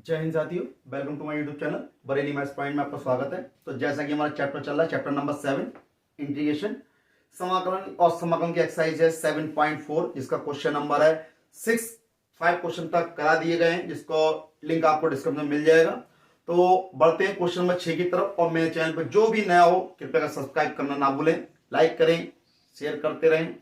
जय हिंद साथियों, welcome to my YouTube channel Bareilly maths point में आपका स्वागत है। तो जैसा कि हमारा चैप्टर चल रहा है, चैप्टर नंबर 7 इंटीग्रेशन समाकलन और समाकलन की एक्सरसाइज है 7.4, जिसका क्वेश्चन नंबर है 6। 5 क्वेश्चन तक करा दिए गए हैं, जिसको लिंक आपको डिस्क्रिप्शन में मिल जाएगा। तो बढ़ते हैं क्वेश्चन नंबर 6 की तरफ। और मेरे चैनल पर जो भी नया हो कृपया सब्सक्राइब करना ना भूलें, लाइक करें, शेयर करते रहें।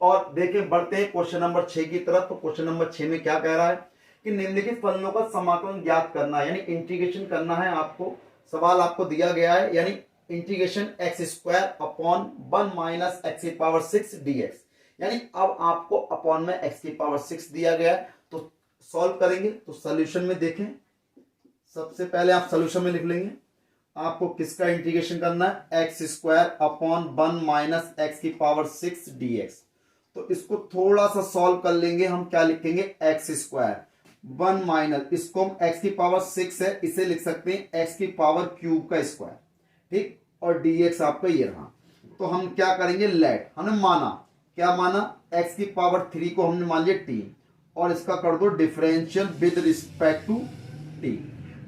और देखें, बढ़ते हैं क्वेश्चन नंबर 6 की तरफ। तो क्वेश्चन नंबर 6 में क्या कह रहा है कि निम्नलिखित फलनों का समाकलन ज्ञात करना है, यानी इंटीग्रेशन करना है आपको। सवाल आपको दिया गया है, यानी integration x square upon 1 minus x की पावर 6 dx, यानी अब आपको अपॉन में एक्स की पावर 6 दिया गया है। तो सॉल्व करेंगे। तो सॉल्यूशन में देखें, सबसे पहले आप सॉल्यूशन में लिख लेंगे आपको किसका इंटीग्रेशन करना है, x square upon 1 minus x की पावर 6 dx। तो इसको थोड़ा सा सॉल्व कर लेंगे। हम क्या लिखेंगे, एक्स स्क्वायर 1 माइनस, इसको हम x की पावर 6 है, इसे लिख सकते हैं x की पावर क्यूब का स्क्वायर, ठीक। और dx आपका ये रहा। तो हम क्या करेंगे, लेट, हमने माना, क्या माना, x की पावर 3 को हमने मान लिया t, और इसका कर दो differential with respect to t।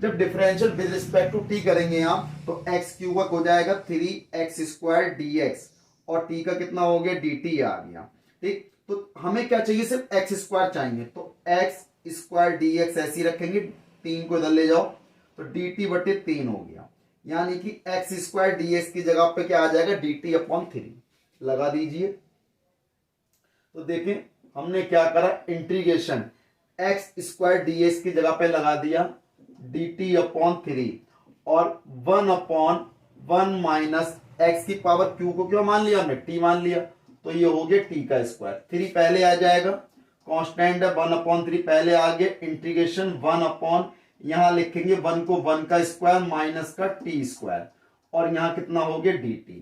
जब differential with respect to t करेंगे आप, तो x क्यूब का हो जाएगा 3x स्क्वायर dx, और t का कितना हो गया, dt आ गया, ठीक। तो हमें क्या चाहिए, सिर्फ x स्क्वायर चाहिए। तो x स्क्वायर dx ऐसे ही रखेंगे, 3 को इधर ले जाओ तो dt बटे 3 हो गया, यानी कि x स्क्वायर dx की जगह पे क्या आ जाएगा, dt अपॉन 3 लगा दीजिए। तो देखें हमने क्या करा, इंटीग्रेशन x स्क्वायर dx की जगह पे लगा दिया dt अपॉन 3, और 1 अपॉन 1 माइनस एक्स की पावर क्यू को क्यों मान लिया हमने, t मान लिया। तो ये हो गया t का स्क्वायर, 3 पहले आ जाएगा, कांस्टेंट है 1 अपॉन 3 पहले आ गया, इंटीग्रेशन 1 अपॉन, यहां लिखेंगे 1 को 1 का स्क्वायर माइनस का टी स्क्वायर, और यहां कितना हो गया dt।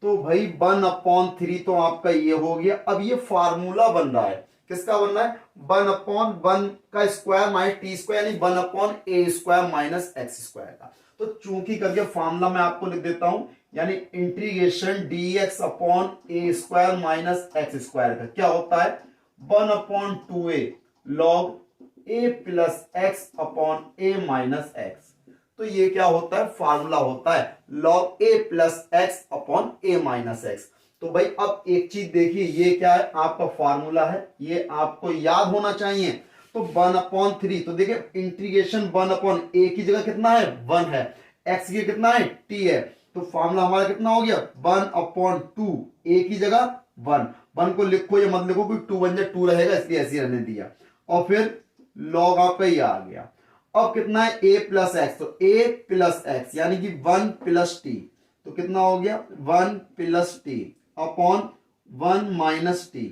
तो भाई 1 अपॉन 3 तो आपका ये हो गया। अब ये फार्मूला बन रहा है, किसका बन रहा है, 1 अपॉन 1 का स्क्वायर माइनस टी स्क्वायर, यानी 1 अपॉन ए स्क्वायर माइनस एक्स स्क्वायर का। तो चूंकि करके फार्मूला मैं आपको लिख देता हूं, यानी इंटीग्रेशन dx अपॉन ए स्क्वायर माइनस एक्स स्क्वायर का क्या होता है, 1 upon 2a log a plus x upon A minus x. तो ये क्या होता है, फार्मूला होता है log a plus x upon A minus x. तो भाई अब एक चीज देखिए, ये क्या है, आपका फार्मूला है, ये आपको याद होना चाहिए। तो 1 अपॉन 3, तो देखिए इंटीग्रेशन 1 अपॉन a की जगह कितना है, 1 है, x की कितना है, t है। तो फार्मूला हमारा कितना हो गया, 1 अपॉन 2, a की जगह 1 को लिखो या मत लिखो, कोई 2 बन जाए 2 रहेगा, इसलिए ऐसे रहने दिया। और फिर लॉग आपका ये आ गया। अब कितना है, a प्लस एक्स, तो a प्लस एक्स यानी कि 1 प्लस टी, तो कितना हो गया 1 plus T upon 1 minus T.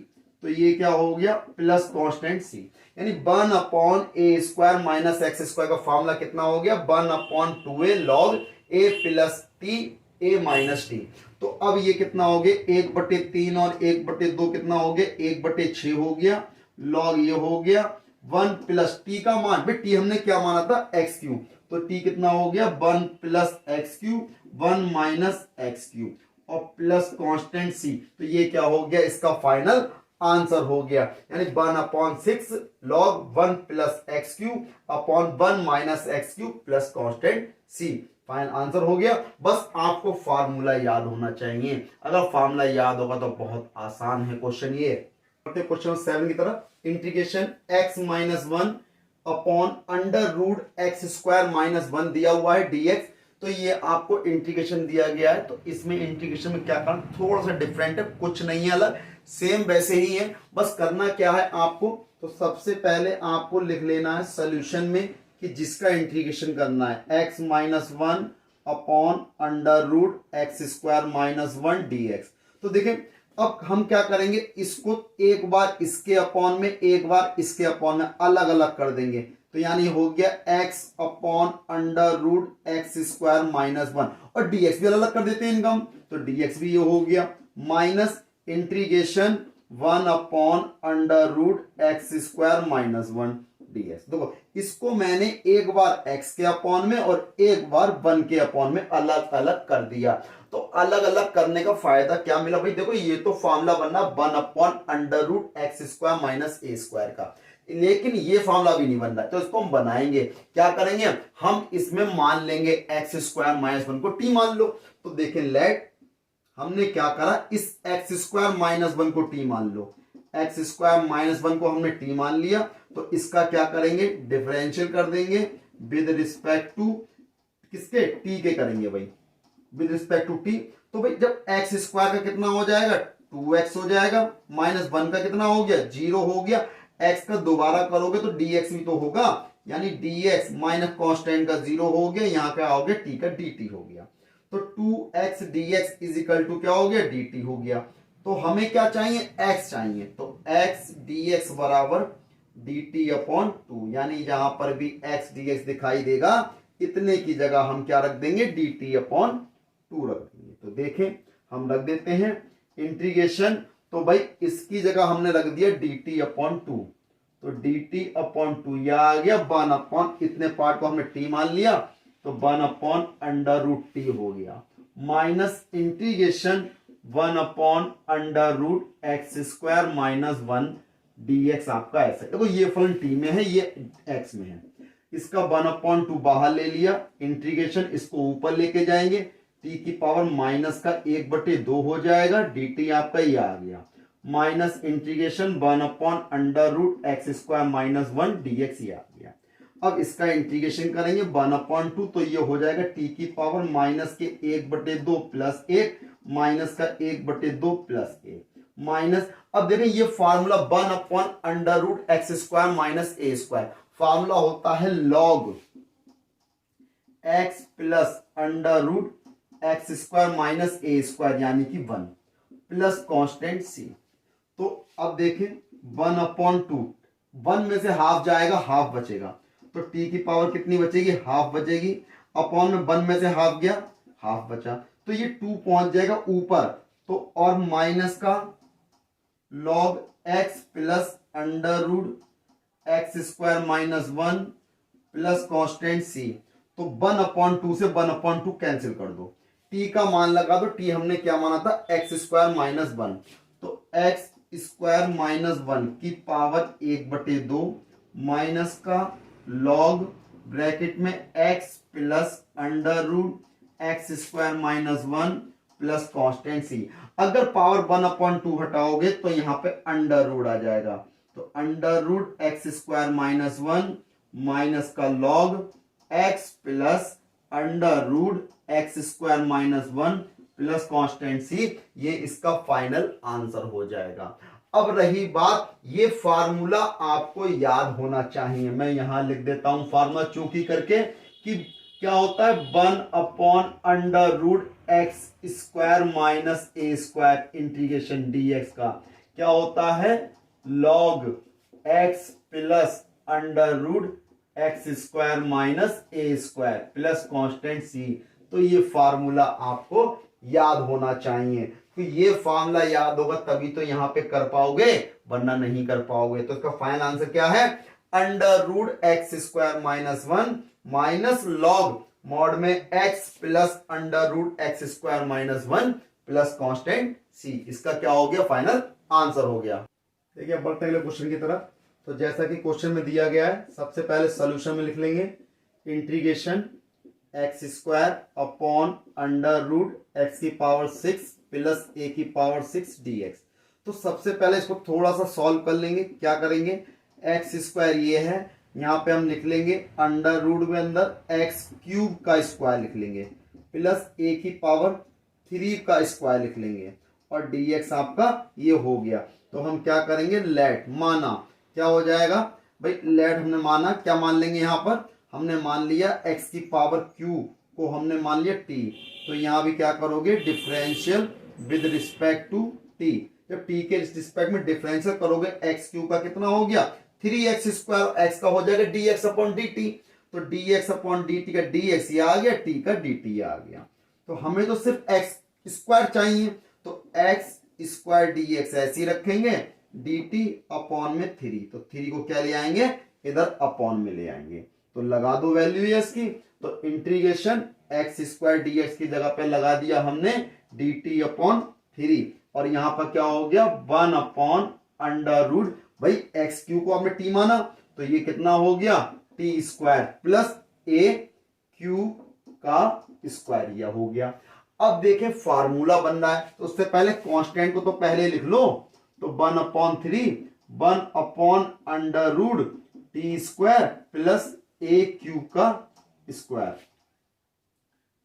तो ये क्या हो गया, प्लस कॉन्स्टेंट c, यानी 1 अपॉन ए स्क्वायर माइनस एक्स स्क्वायर का फॉर्मूला कितना हो गया, 1 upon 2a log a plus T a minus T. तो अब ये कितना हो गया, 1/3 और 1/2 कितना हो गया, 1/6 हो गया, लॉग ये हो गया 1 प्लस टी का मान, भाई टी हमने क्या माना था, एक्स क्यूब, तो टी कितना हो गया 1 plus X cube 1 minus X cube, और प्लस कांस्टेंट सी। तो ये क्या हो गया, इसका फाइनल आंसर हो गया, यानी 1 upon 6 log 1 plus X cube upon 1 minus X cube plus constant C. Final answer हो गया। बस आपको फार्मूला याद होना चाहिए, अगर फार्मूला याद होगा तो बहुत आसान है क्वेश्चन ये। क्वेश्चन 7 की तरफ, integration x minus 1 upon under root x square minus 1 दिया हुआ है dx। तो ये आपको इंटीग्रेशन दिया गया है, तो इसमें इंटीग्रेशन में क्या करना, थोड़ा सा डिफरेंट है, कुछ नहीं है अलग, सेम वैसे ही है। बस करना क्या है आपको, तो सबसे पहले आपको लिख लेना है सोल्यूशन में कि जिसका इंटीग्रेशन करना है x minus 1 upon under root x square minus 1 dx। तो देखिए अब हम क्या करेंगे, इसको एक बार इसके अपॉन में, एक बार इसके अपॉन में अलग अलग कर देंगे। तो यानी हो गया x upon under root x square minus 1, और dx भी अलग अलग कर देते हैं इनका, तो dx भी ये हो गया minus integration 1 upon under root x square minus 1 dx। देखो इसको मैंने एक बार x के अपॉन में और एक बार 1 के अपॉन में अलग अलग कर दिया। तो अलग अलग करने का फायदा क्या मिला भाई, देखो ये तो फॉर्मूला बनना 1 upon under root x square minus A square का, लेकिन ये फॉर्मूला भी नहीं बन रहा है, तो इसको हम बनाएंगे। क्या करेंगे, हम इसमें मान लेंगे एक्स स्क्वायर माइनस वन को टी मान लो। तो देखें लेट, हमने क्या करा, इस एक्स स्क्वायर माइनस वन को टी मान लो, एक्स स्क्वायर माइनस वन को हमने टी मान लिया। तो इसका क्या करेंगे, डिफरेंशियल कर देंगे विद रिस्पेक्ट टू किसके, टी के करेंगे भाई, विद रिस्पेक्ट टू टी। तो भाई जब एक्स स्क्वायर का कितना हो जाएगा, 2x हो जाएगा, माइनस वन का कितना हो गया, 0 हो गया। x का दोबारा करोगे तो dx भी तो होगा, यानी dx माइनस कॉन्स्टेंट का 0 हो गया, यहां क्या हो गया, t का dt हो गया। तो 2x dx is equal to क्या हो गया, dt हो गया। तो हमें क्या चाहिए, x चाहिए, तो x dx बराबर dt अपॉन 2, यानी जहां पर भी x dx दिखाई देगा इतने की जगह हम क्या रख देंगे, dt अपॉन 2 रख देंगे। तो देखें हम रख देते हैं इंटीग्रेशन, तो भाई इसकी जगह हमने रख दिया dt अपॉन 2, तो dt अपॉन 2 यह आ गया 1 अपॉन, इतने पार्ट को हमने t मान लिया, तो 1 अपॉन अंडर रूट टी हो गया, minus integration 1 upon under root x square minus 1 dx आपका ऐसा। देखो ये फलन t में है, ये x में है, इसका 1 अपॉन 2 बाहर ले लिया, इंटीग्रेशन इसको ऊपर लेके जाएंगे, t की पावर माइनस का 1/2 हो जाएगा, dt आपका ये आ गया, minus integration 1 upon under root x square minus 1 dx ये आ गया। अब इसका इंटीग्रेशन करेंगे 1 अपॉन 2, तो ये हो जाएगा t की पावर माइनस के 1/2 प्लस 1, माइनस का 1/2 प्लस 1 माइनस। अब देखें ये formula 1 upon under root x square minus A square, formula होता है log x plus under root x square minus A square, यानी कि 1 प्लस कांस्टेंट c। तो अब देखें 1 अपॉन 2, 1 में से हाफ जाएगा, हाफ बचेगा, तो t की पावर कितनी बचेगी, हाफ बचेगी, अपॉन में 1 में से हाफ गया, हाफ बचा, तो ये 2 पहुंच जाएगा ऊपर, तो और माइनस का log x plus under root x square minus 1 plus constant c। तो 1 अपॉन 2 से 1 अपॉन 2 कैंसिल कर दो, t का मान लगा दो, t हमने क्या माना था, एक्स स्क्वायर माइनस 1, तो एक्स स्क्वायर माइनस 1 की पावर 1/2 माइनस का लॉग ब्रैकेट में x plus under root x square minus 1 plus constant c। अगर पावर 1 अपॉन 2 हटाओगे तो यहां पे अंडर रूट आ जाएगा, तो under root x square minus 1 minus का log x plus under root x square minus 1 plus constant c, ये इसका फाइनल आंसर हो जाएगा। अब रही बात, ये फार्मूला आपको याद होना चाहिए, मैं यहां लिख देता हूं फार्मूला चौकी करके, कि क्या होता है 1 upon under root x square minus A square integration dx का क्या होता है, log x plus under root x square minus A square plus constant c। तो ये फार्मूला आपको याद होना चाहिए, तो ये फार्मूला याद होगा तभी तो यहां पे कर पाओगे, वरना नहीं कर पाओगे। तो इसका फाइनल आंसर क्या है, under root x square minus 1 minus log mod में x plus under root x square minus 1 plus constant c, इसका क्या हो गया, फाइनल आंसर हो गया। देखिए अब बढ़ते हैं अगले क्वेश्चन की तरफ। तो जैसा कि क्वेश्चन में दिया गया है, सबसे पहले सॉल्यूशन में लिख लेंगे integration x square upon under root x की पावर 6 प्लस ए की पावर 6 dx। तो सबसे पहले इसको थोड़ा सा सॉल्व कर लेंगे। क्या करेंगे, एक्स स्क्वायर ये है, यहां पे हम लिख लेंगे अंडर रूट में अंदर एक्स क्यूब का स्क्वायर लिख लेंगे प्लस ए की पावर 3 का स्क्वायर लिख लेंगे, और dx आपका ये हो गया। तो हम क्या करेंगे, लेट माना, क्या हो जाएगा भाई, लेट हमने माना, क्या मान लेंगे, यहां पर हमने मान लिया x की पावर q को हमने मान लिया t, तो यहां भी क्या करोगे, differential with respect to t। जब t के रिस्पेक्ट में डिफरेंशियल करोगे, एक्स क्यू का कितना हो गया, 3x स्क्वायर, x का हो जाएगा dx अपॉन dt, तो dx अपॉन dt का dx ये आ गया, t का dt आ गया। तो हमें तो सिर्फ x स्क्वायर चाहिए, तो x स्क्वायर dx ऐसे ही रखेंगे, dt अपॉन में 3, तो 3 को क्या ले आएंगे, इधर अपॉन में ले आएंगे, तो लगा दो वैल्यू है इसकी। तो इंटीग्रेशन एक्स स्क्वायर dx की जगह पे लगा दिया हमने dt अपॉन 3, और यहां पर क्या हो गया, 1 अपॉन अंडर रूट, भाई एक्स क्यू को आपने टी माना तो ये कितना हो गया टी स्क्वायर प्लस ए क्यू का स्क्वायर, यह हो गया। अब देखें फार्मूला बन रहा है तो उससे पहले कांस्टेंट को तो पहले लिख लो, तो 1/3 टी स्क्वायर प्लस ए क्यू का स्क्वायर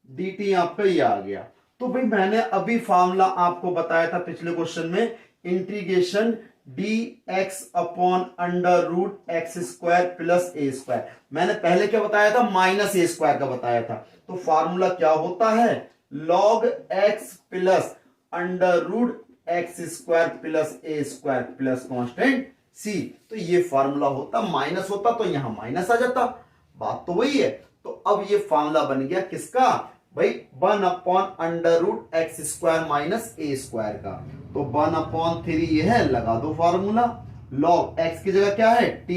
डी टी आपका ये आ गया। तो भाई मैंने अभी फार्मूला आपको बताया था पिछले क्वेश्चन में, integration D X upon √x square plus A square. मैंने पहले क्या बताया था, माइनस ए स्क्वायर का बताया था। तो फार्मूला क्या होता है, log x plus √x square plus A square plus constant c। तो ये फार्मूला होता, माइनस होता तो यहां माइनस आ जाता, बात तो वही है। तो अब ये फार्मूला बन गया किसका भाई, 1/√x square minus A square का। तो 1/3 ये है, लगा दो फार्मूला, log x की जगह क्या है t,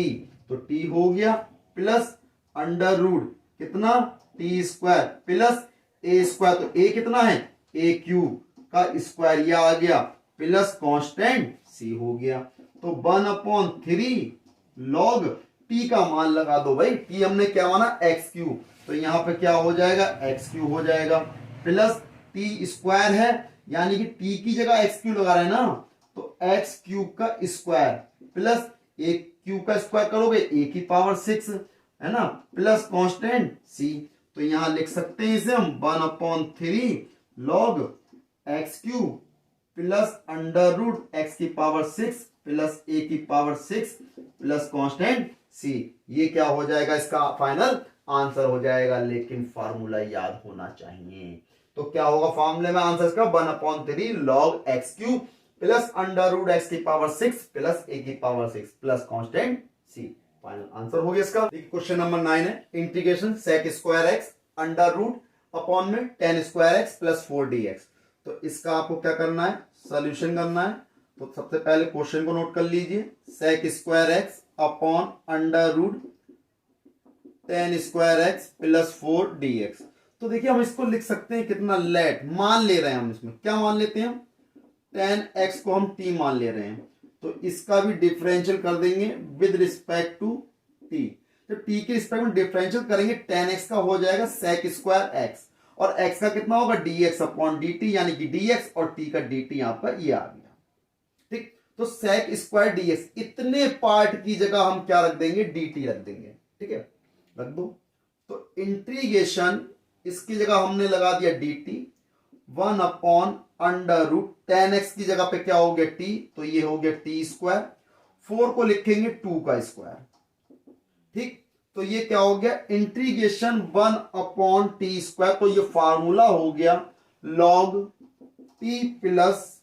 तो t हो गया प्लस अंडर कितना T square plus A square, तो ए कितना है ए क्यू का स्क्वायर, यह आ गया प्लस कांस्टेंट c हो गया। तो 1/3 log t का मान लगा दो भाई, t हमने क्या माना एक्स क्यू, तो यहां पे क्या हो जाएगा एक्स क्यू हो जाएगा प्लस टी स्क्वायर है, यानी कि t की जगह एक्स क्यू लगा रहे हैं ना, तो एक्स क्यू का स्क्वायर प्लस ए क्यू का स्क्वायर करोगे ए की पावर 6 है ना, प्लस कांस्टेंट c। तो यहां लिख सकते हैं इसे हम 1/3 log x Q plus √x की पावर 6 प्लस ए की पावर 6 प्लस कांस्टेंट c। ये क्या हो जाएगा, इसका फाइनल आंसर हो जाएगा, लेकिन फार्मूला याद होना चाहिए। तो क्या होगा फार्मूले में आंसर इसका 1/3 log x Q plus √x की पावर 6 प्लस ए की power 6 plus constant c। Final answer हो गया इसका। क्वेश्चन नंबर 9 है, integration sec square x √upon में tan square x plus 4dx। तो इसका आपको क्या करना है, सोल्यूशन करना है। तो सबसे पहले क्वेश्चन को नोट कर लीजिए, sec square x upon tan square x plus 4dx। तो देखिए हम इसको लिख सकते हैं कितना, लेट मान ले रहे हैं हम, इसमें क्या मान लेते हैं, tan x को हम t मान ले रहे हैं, तो इसका भी डिफरेंशियल कर देंगे विद रिस्पेक्ट टू t। तो t के रिस्पेक्ट में डिफरेंशियल करेंगे, tan x का हो जाएगा sec स्क्वायर x और x का कितना होगा dx अपॉन dt, यानी कि dx और t का dt यहां पर ये आ गया। ठीक, तो sec स्क्वायर dx, इतने पार्ट की जगह हम क्या रख देंगे dt रख देंगे, ठीक है रख दो। तो इंटीग्रेशन इसकी जगह हमने लगा दिया dt, 1/√, tan x की जगह पे क्या हो गया t, तो ये हो गया t स्क्वायर, 4 को लिखेंगे 2 का स्क्वायर। ठीक, तो ये क्या हो गया इंटीग्रेशन 1/t स्क्वायर। तो ये फार्मूला हो गया log t plus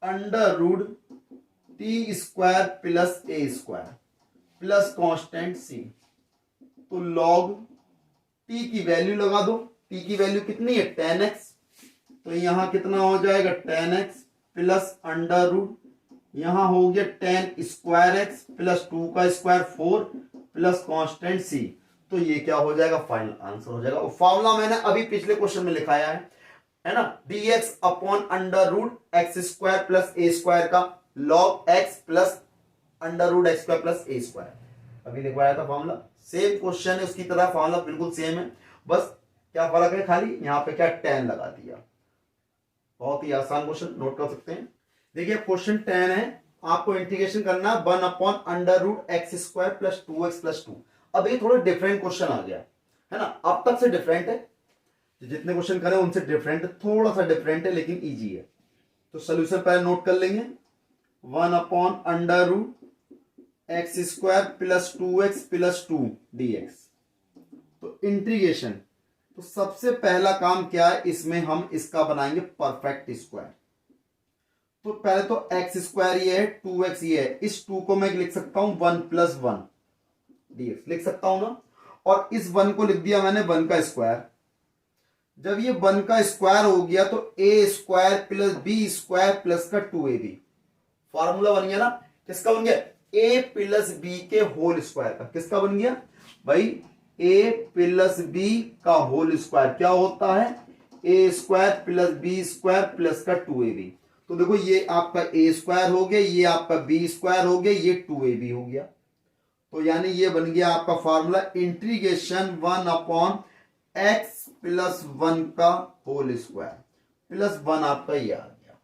√t square plus A square plus constant c। तो log t की वैल्यू लगा दो, t की वैल्यू कितनी है tan x, तो यहां कितना हो जाएगा tan x प्लस √, यहां हो गया tan स्क्वायर x प्लस 2 का स्क्वायर 4 प्लस कांस्टेंट c। तो ये क्या हो जाएगा फाइनल आंसर हो जाएगा। फॉर्मूला मैंने अभी पिछले क्वेश्चन में लिखाया है ना, dx upon √x square plus A square का log x plus √x square plus A square, अभी लिखवाया था फॉर्मूला। सेम क्वेश्चन है उसकी तरह, फॉर्मूला बिल्कुल सेम है, बस क्या फर्क है खाली यहाँ पे क्या tan लगा दिया। बहुत ही आसान क्वेश्चन, नोट कर सकते हैं। देखिए क्वेश्चन 10 है, आपको इंटीग्रेशन करना है 1/√x square plus 2x plus 2। अब ये थोड़ा डिफरेंट क्वेश्चन आ गया है ना, अब तक से डिफरेंट है, जितने क्वेश्चन करे उनसे डिफरेंट है, थोड़ा सा डिफरेंट है लेकिन इजी है। तो सोल्यूशन पहले नोट कर लेंगे, 1/√x square plus 2x plus 2 dx। तो इंटीग्रेशन, तो सबसे पहला काम क्या है, इसमें हम इसका बनाएंगे परफेक्ट स्क्वायर। तो पहले तो x स्क्वायर ये है, 2x ये है, इस 2 को मैं लिख सकता हूं 1 + 1 dx लिख सकता हूं ना, और इस 1 को लिख दिया मैंने 1 का स्क्वायर। जब ये 1 का स्क्वायर हो गया तो a square plus b square plus का 2ab, फॉर्मूला बन गया ना, किसका बन गया a प्लस b के होल स्क्वायर का। किसका बन गया भाई, a प्लस b का होल स्क्वायर क्या होता है, a square plus b square plus का 2ab। तो देखो ये आपका ए स्क्वायर हो गया, ये आपका बी स्क्वायर हो गया, ये 2ab हो गया। तो यानी ये बन गया आपका फॉर्मूला इंटीग्रेशन 1/x+1 का होल स्क्वायर प्लस 1 आपका ये आ गया।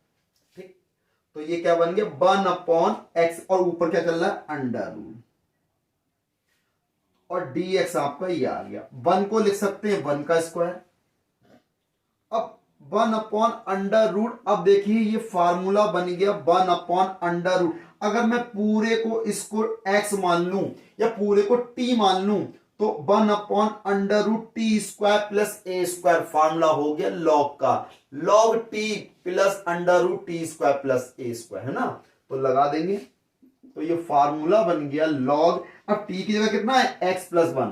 ठीक, तो ये क्या बन गया 1/x और ऊपर क्या चल रहा है अंडर रूट और dx आपका ये आ गया। 1 को लिख सकते हैं 1 का स्क्वायर। अब 1/√। अब देखिए ये फार्मूला बन गया 1/√। अगर मैं पूरे को इसको x मान लूं या पूरे को t मान लूं तो 1/√t² plus a square formula हो गया लॉग का। log t plus √t² plus a square है ना, तो लगा देंगे। तो ये फार्मूला बन गया log, अब t की जगह कितना है x+1,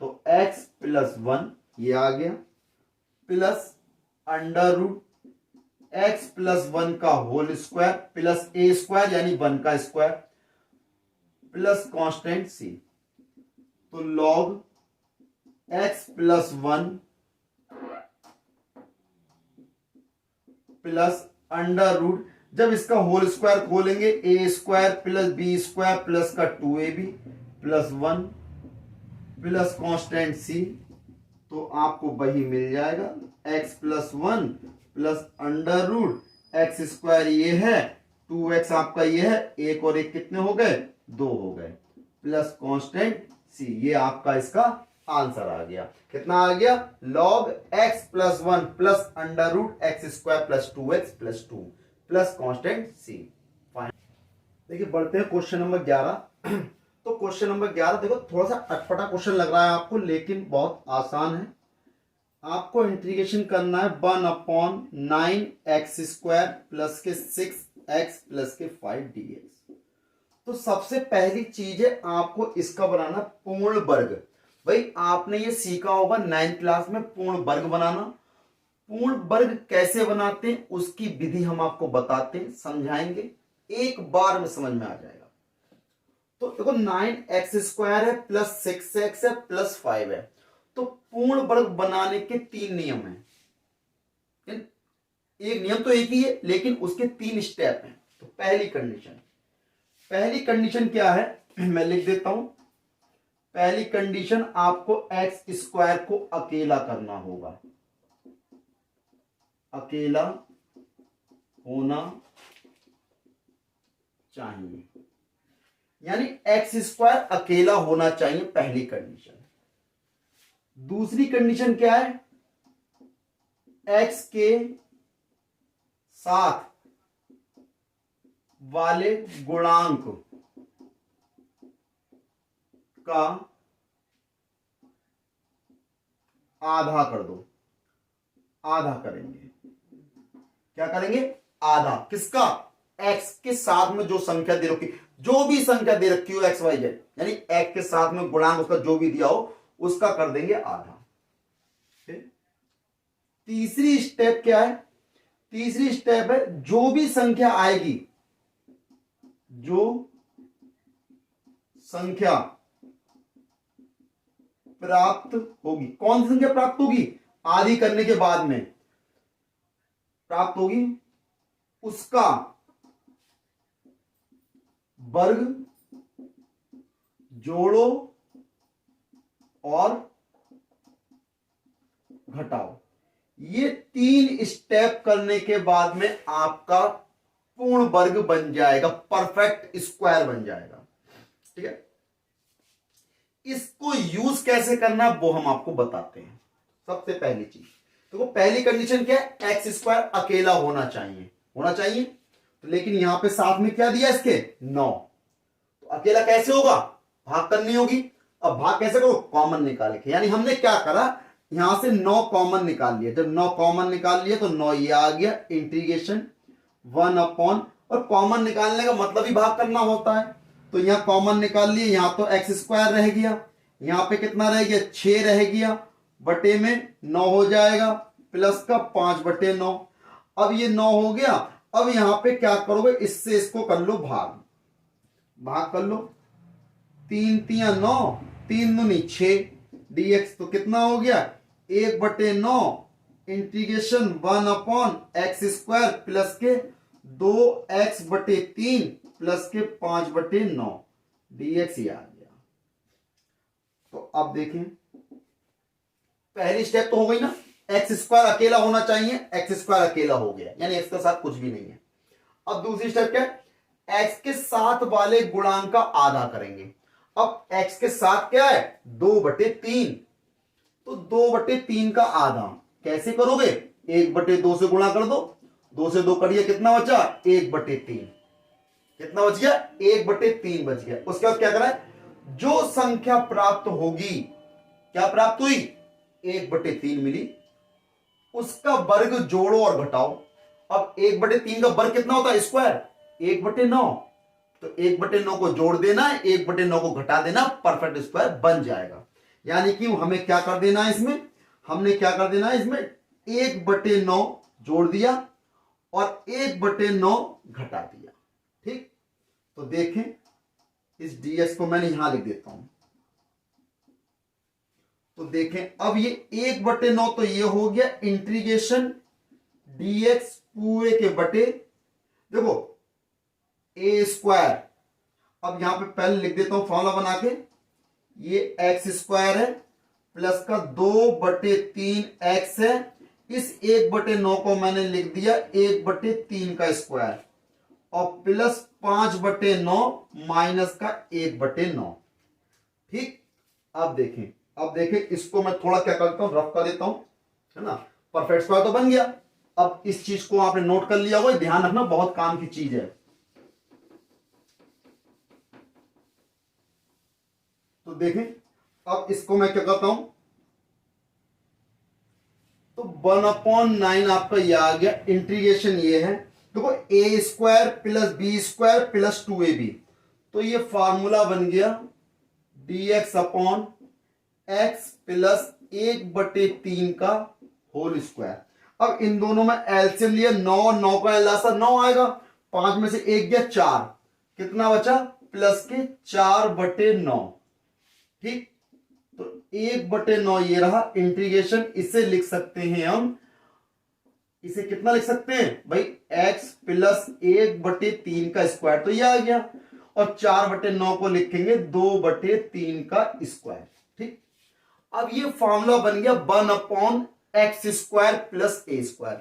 तो x+1 ये आ गया प्लस √x+1 का whole square plus a square यानी 1 का स्क्वायर प्लस कांस्टेंट c। तो log x+1 प्लस √, जब इसका होल स्क्वायर खोलेंगे a square plus b square plus का 2ab plus 1 plus constant c, तो आपको वही मिल जाएगा x+1 प्लस √x² ये है, 2x आपका ये है, एक और एक कितने हो गए 2 हो गए प्लस कांस्टेंट c। ये आपका इसका आंसर आ गया। कितना आ गया log x+1 plus √x² plus 2x plus 2 plus constant c। देखिए बढ़ते हैं क्वेश्चन नंबर 11। तो क्वेश्चन नंबर 11 देखो थोड़ा सा अटपटा क्वेश्चन लग रहा है आपको, लेकिन बहुत आसान है। आपको इंटीग्रेशन करना है 1/9x² प्लस के 6x प्लस के 5 dx। तो सबसे पहली चीज है आपको इसका बनाना पूर्ण वर्ग। भाई आपने ये सीखा होगा 9th क्लास में पूर्ण वर्ग बनाना। पूर्ण वर्ग कैसे बनाते हैं उसकी विधि हम आपको बताते हैं, समझाएंगे, एक बार में समझ में आ जाएगा। तो देखो 9x² है प्लस 6x है प्लस 5 है, तो पूर्ण वर्ग बनाने के 3 नियम हैं। एक नियम तो एक ही है लेकिन उसके 3 स्टेप हैं। तो पहली कंडीशन क्या है मैं लिख देता हूं। पहली कंडीशन आपको x² को अकेला करना होगा, अकेला होना चाहिए, यानी x² अकेला होना चाहिए, पहली कंडीशन। दूसरी कंडीशन क्या है x के साथ वाले गुणांक का आधा कर दो। आधा करेंगे, क्या करेंगे आधा, किसका x के साथ में जो संख्या दे रखी, जो भी संख्या दे रखी हो x y z, यानी x के साथ में गुणांक उसका जो भी दिया हो उसका कर देंगे आधा। तीसरी स्टेप क्या है, तीसरी स्टेप है जो भी संख्या आएगी, जो संख्या प्राप्त होगी, कौन सी संख्या प्राप्त होगी आधी करने के बाद में प्राप्त होगी, उसका वर्ग जोड़ो और घटाओ। ये 3 स्टेप करने के बाद में आपका पूर्ण वर्ग बन जाएगा, परफेक्ट स्क्वायर बन जाएगा। ठीक है, इसको यूज कैसे करना वो हम आपको बताते हैं। सबसे पहली चीज देखो, पहली कंडीशन क्या है x² अकेला होना चाहिए, तो लेकिन यहां पे साथ में क्या दिया इसके 9, तो अकेला कैसे होगा, भाग करनी होगी। अब भाग कैसे करो, कॉमन निकाल के, यानी हमने क्या करा यहां से 9 कॉमन निकाल लिया। जब 9 कॉमन निकाल लिया तो 9 ये आ गया, इंटीग्रेशन 1/, और कॉमन निकालने का मतलब ही भाग करना होता है। तो यहां कॉमन निकाल लिए, यहां तो x² रह गया, यहां पे कितना रह गया 6 रह गया, बटे में 9 हो जाएगा, प्लस का 5/9। अब ये 9 हो गया। अब यहां पे क्या करोगे, इससे इसको कर लो भाग कर लो, 3 3 9, 3 दूनी 6 dx, तो कितना हो गया 1/9 इंटीग्रेशन 1/x² प्लस के 2x/3 प्लस के 5/9 dx ये आ गया। तो अब देखें, पहली स्टेप तो हो गई ना, x² अकेला होना चाहिए, x² अकेला हो गया, यानी x के साथ कुछ भी नहीं है। अब दूसरी स्टेप क्या है, x के साथ वाले गुणांक का आधा करेंगे। अब x के साथ क्या है 2/3, तो 2/3 का आधा कैसे करोगे, 1/2 से गुणा कर दो, 2 से 2 करिए, कितना बचा 1/3, कितना बच गया 1/3 बच गया। उसके बाद क्या करा है, जो संख्या प्राप्त होगी, क्या प्राप्त हुई 1/3 मिली, उसका वर्ग जोड़ो और घटाओ। अब 1/3 का वर्ग कितना होता है स्क्वायर 1/9, तो 1/9 को जोड़ देना, 1/9 को घटा देना, परफेक्ट स्क्वायर बन जाएगा। यानी कि हमें क्या कर देना है इसमें, हमने क्या कर देना है इसमें 1/9 जोड़ दिया और 1/9 घटा दिया। ठीक, तो देखें इस dx को मैंने यहां लिख देता हूं, तो देखें अब ये 1/9 तो ये हो गया इंटीग्रेशन dx पूरे के बटे, देखो a², अब यहां पे पहले लिख देता हूं फॉर्मूला बना के, ये x² है प्लस का 2/3 x है, इस 1/9 को मैंने लिख दिया 1/3 का स्क्वायर और प्लस 5/9 माइनस का 1/9। ठीक, अब देखें इसको मैं थोड़ा क्या करता हूं, रफ कर देता हूं, है ना। परफेक्ट स्क्वायर तो बन गया। अब इस चीज को आपने नोट कर लिया होगा, ध्यान रखना बहुत काम की चीज है। तो देखें अब इसको मैं क्या करता हूं, तो 1/9 आपका ये आ गया, इंटीग्रेशन ये है, देखो a² plus b² plus 2ab, तो ये फॉर्मूला बन गया dx/x प्लस 1/3 का होल स्क्वायर। अब इन दोनों में एलसीएम लिया, 9 का लासा 9 आएगा, 5 में से 1 गया 4, कितना बचा प्लस के 4/9। ठीक, तो 1/9 ये रहा इंटीग्रेशन, इसे लिख सकते हैं हम, इसे कितना लिख सकते हैं भाई x प्लस 1/3 का स्क्वायर, तो ये आ गया, और 4/9 को लिखेंगे 2/3 का स्क्वायर। ठीक, अब ये फॉर्मूला बन गया 1/x² प्लस a²।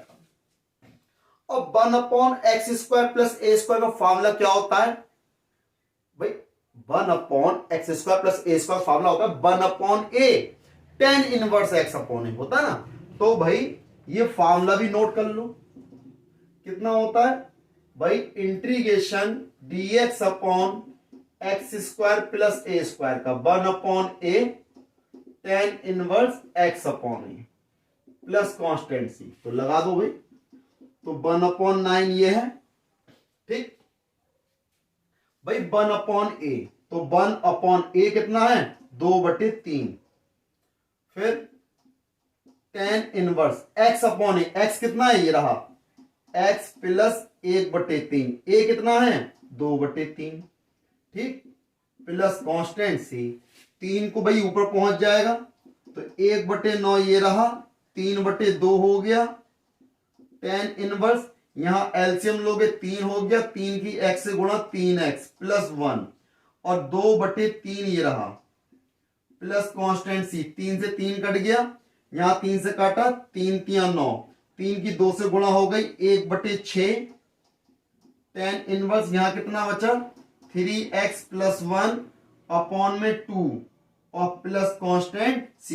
अब 1/x² प्लस a² का फॉर्मूला क्या होता है भाई, 1/x² प्लस a² फॉर्मूला होता है 1/a, tan इनवर्स x/a होता है ना। तो भाई ये फॉर्मूला भी नोट कर लो, कितना होता है भाई, इंटीग्रेशन dx/x² प्लस a² का 1/a tan inverse x/a plus constant c, तो लगा दो भाई, तो 1/9 ये है। ठीक भाई 1/a, तो 1/a कितना है 2/3, फिर tan इनवर्स x/a, x कितना है ये रहा x प्लस 1/3, a कितना है 2/3, ठीक, प्लस कांस्टेंट c, 3 को भाई ऊपर पहुंच जाएगा, तो 1/9 ये रहा, 3/2 हो गया, tan इनवर्स यहां एलसीएम लोगे 3 हो गया, 3 की x से गुणा 3x प्लस 1, और 2/3 ये रहा, प्लस कांस्टेंट c, 3 से 3 कट गया, यहां 3 से काटा, 3 3 9, 3 की 2 से गुणा हो गई 1/6, tan इनवर्स यहां कितना बचा 3x प्लस 1 अपॉन में 2 और प्लस कांस्टेंट c,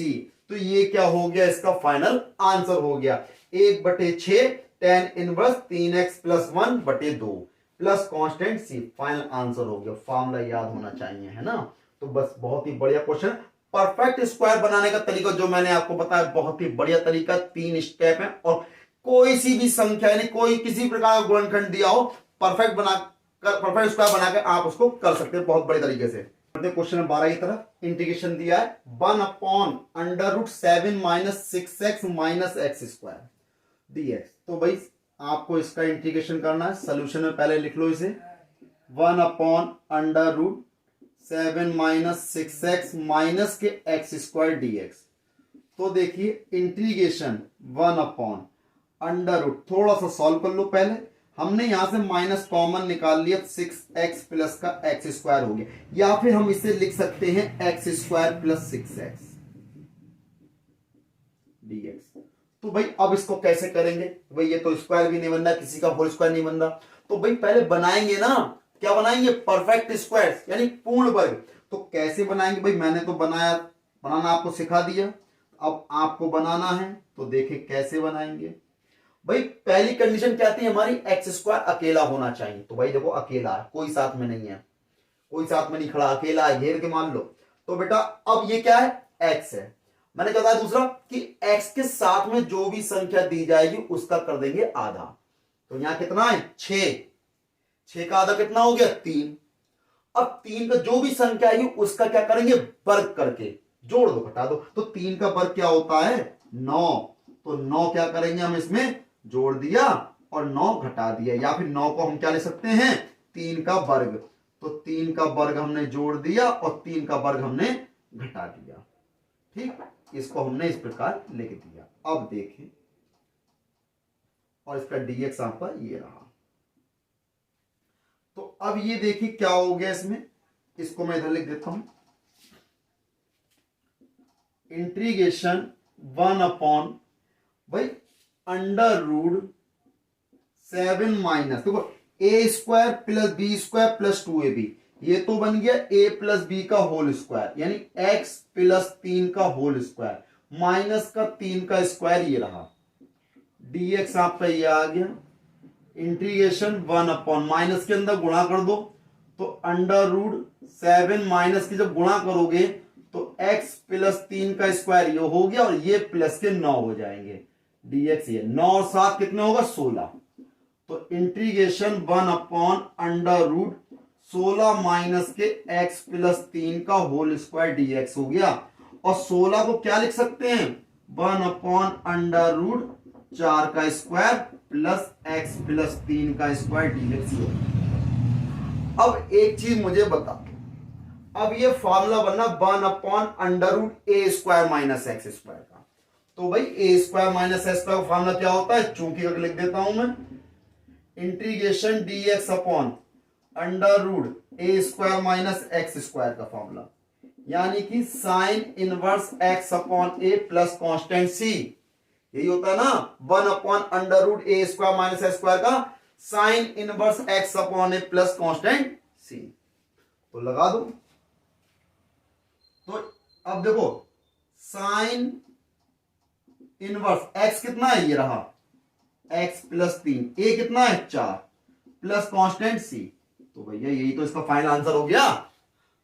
तो ये क्या हो गया, इसका फाइनल आंसर हो गया 1/6 tan inverse 3x plus 1/2 plus constant c, final answer हो गया। फॉर्मूला याद होना चाहिए, है ना। तो बस बहुत ही बढ़िया क्वेश्चन। परफेक्ट स्क्वायर बनाने का तरीका जो मैंने आपको बताया बहुत ही बढ़िया तरीका, 3 स्टेप है, और कोई सी भी संख्या यानी कोई किसी प्रकार का गुणनखंड दिया हो, परफेक्ट स्क्वायर बनाकर आप उसको कर सकते हैं बहुत बड़े तरीके से। क्वेश्चन 12 की तरफ इंटीग्रेशन दिया है 1/√7 minus 6x minus x² dx। तो भाई आपको इसका इंटीग्रेशन करना है, सोल्यूशन में पहले लिख लो इसे 1/√7 माइनस 6x माइनस के x² dx। तो देखिए इंटीग्रेशन 1/√, थोड़ा सा सॉल्व कर लो पहले, हमने यहां से माइनस कॉमन निकाल लिया, 6x प्लस का x स्क्वायर हो गया, या फिर हम इसे लिख सकते हैं x square plus 6x dx। तो भाई अब इसको कैसे करेंगे? भाई ये तो स्क्वायर भी नहीं बन रहा, किसी का होल स्क्वायर नहीं बन रहा, तो भाई पहले बनाएंगे ना, क्या बनाएंगे? परफेक्ट स्क्वायर यानी पूर्ण वर्ग। तो कैसे बनाएंगे भाई? मैंने तो बनाना आपको सिखा दिया, अब आपको बनाना है, तो देखिए कैसे बनाएंगे। भाई पहली कंडीशन क्या थी हमारी? एक्स स्क्वायर अकेला होना चाहिए। तो भाई देखो अकेला है, कोई साथ में नहीं है, कोई साथ में नहीं खड़ा, अकेला है, घेर के मान लो। तो बेटा अब ये क्या है? एक्स है। मैंने क्या बताया दूसरा कि एक्स के साथ में जो भी संख्या दी जाएगी उसका कर देंगे आधा। तो यहां कितना है? 6 का आधा कितना हो गया? 3। अब 3 का जो भी संख्या आएगी उसका क्या करेंगे? वर्ग करके जोड़ दो, घटा दो। तो 3 का वर्ग क्या होता है? 9। तो 9 क्या करेंगे हम? इसमें जोड़ दिया और 9 घटा दिया, या फिर 9 को हम क्या ले सकते हैं? 3 का वर्ग। तो 3 का वर्ग हमने जोड़ दिया और 3 का वर्ग हमने घटा दिया। ठीक, इसको हमने इस प्रकार लिख दिया। अब देखें, और इसका dx आपका ये रहा। तो अब ये देखिए क्या हो गया इसमें, इसको मैं इधर लिख देता हूं, इंटीग्रेशन 1 अपॉन भाई अंडर रूट 7 माइनस, देखो A square plus B square plus 2ab, ये तो बन गया a प्लस बी का होल स्क्वायर यानी x प्लस 3 का होल स्क्वायर माइनस का 3 का स्क्वायर, ये रहा dx आपका ये आ गया। इंटीग्रेशन 1 अपॉन माइनस के अंदर गुणा कर दो, तो अंडर रूट 7 माइनस की जब गुणा करोगे तो x प्लस 3 का स्क्वायर ये हो गया और ये प्लस के 9 हो जाएंगे, dx ये 9 और 7 कितने होगा? 16। तो integration 1 upon under root 16 minus के x प्लस 3 का होल स्क्वायर dx हो गया। और 16 को क्या लिख सकते हैं? 1 अपॉन अंडर रूट 4 का स्क्वायर प्लस x प्लस 3 का स्क्वायर dx हो गया। अब एक चीज मुझे बता, अब ये फॉर्मूला बनना 1 upon under root A square minus X square का। तो भाई A square minus X square का फॉर्मूला क्या होता है? चूंकि अगर लिख देता हूं मैं, integration dx upon under root A square minus X square का फॉर्मूला, यानी कि sine inverse X upon A plus constant C, यही होता है ना 1 upon under root A square minus X square का sine inverse X upon A plus constant सी। तो लगा दो। तो अब देखो साइन इनवर्स एक्स कितना है? ये रहा x प्लस 3, ए कितना है? 4 प्लस कांस्टेंट सी। तो भैया यही तो इसका फाइनल आंसर हो गया।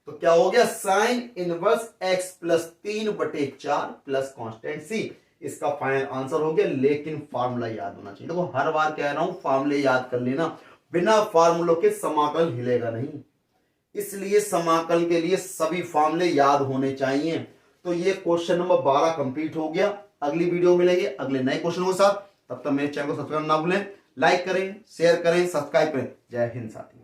तो क्या हो गया? Sine inverse x plus 3/4 plus constant C, इसका फाइनल आंसर हो गया। लेकिन फार्मूला याद होना चाहिए। देखो हर बार कह रहा हूं फार्मूले याद कर लेना, बिना फार्मूलों के समाकल हिलेगा नहीं, इसलिए समाकल के लिए सभी फार्मूले याद होने चाहिए। तो ये क्वेश्चन नंबर 12 कंप्लीट हो गया। अगली वीडियो मिलेंगे अगले नए क्वेश्चन के साथ, तब तक मेरे चैनल को सब्सक्राइब ना भूलें, लाइक करें, शेयर करें, सब्सक्राइब करें। जय हिंद साथियों।